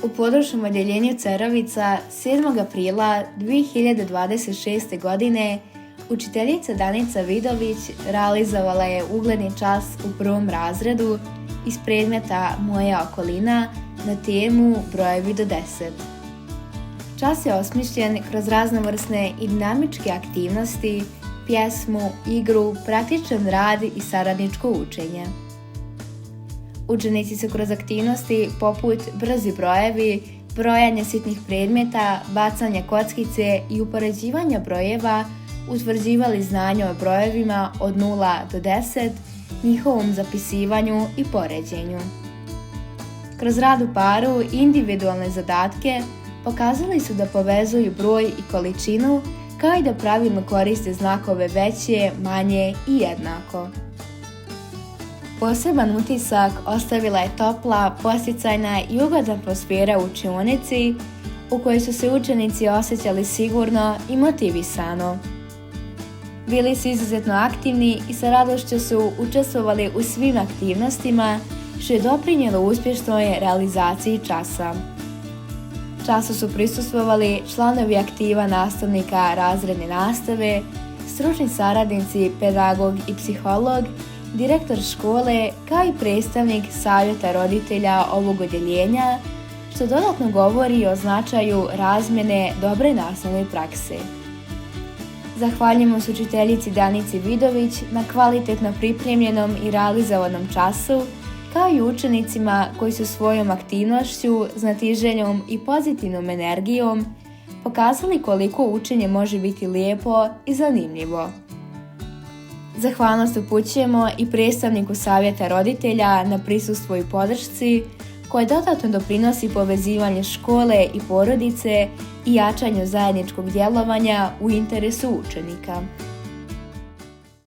U područnom odjeljenju Cerovica 7. aprila 2026. godine učiteljica Danica Vidović realizovala je ugledni čas u prvom razredu iz predmeta Moja okolina na temu brojevi do 10. Čas je osmišljen kroz raznovrsne i dinamičke aktivnosti, pjesmu, igru, praktičan rad i saradničko učenje. Učenici su kroz aktivnosti poput brzi brojevi, brojanje sitnih predmeta, bacanja kockice i upoređivanja brojeva utvrđivali znanje o brojevima od 0 do 10, njihovom zapisivanju i poređenju. Kroz rad u paru i individualne zadatke pokazali su da povezuju broj i količinu, kao i da pravilno koriste znakove veće, manje i jednako. Poseban utisak ostavila je topla, podsticajna i ugodna atmosfera u učionici u kojoj su se učenici osjećali sigurno i motivisano. Bili su izuzetno aktivni i sa radošću su učestvovali u svim aktivnostima, što je doprinijelo uspješnoj realizaciji časa. Času su prisustvovali članovi aktiva nastavnika razredne nastave, stručni saradnici, pedagog i psiholog, direktor škole, kao i predstavnik savjeta roditelja ovog odjeljenja, što dodatno govori o značaju razmjene dobre nastavne prakse. Zahvaljujemo se učiteljici Danici Vidović na kvalitetno pripremljenom i realizovanom času, kao i učenicima koji su svojom aktivnošću, znatiželjom i pozitivnom energijom pokazali koliko učenje može biti lijepo i zanimljivo. Zahvalnost upućujemo i predstavniku savjeta roditelja na prisustvu i podršci, koje dodatno doprinosi povezivanju škole i porodice i jačanju zajedničkog djelovanja u interesu učenika.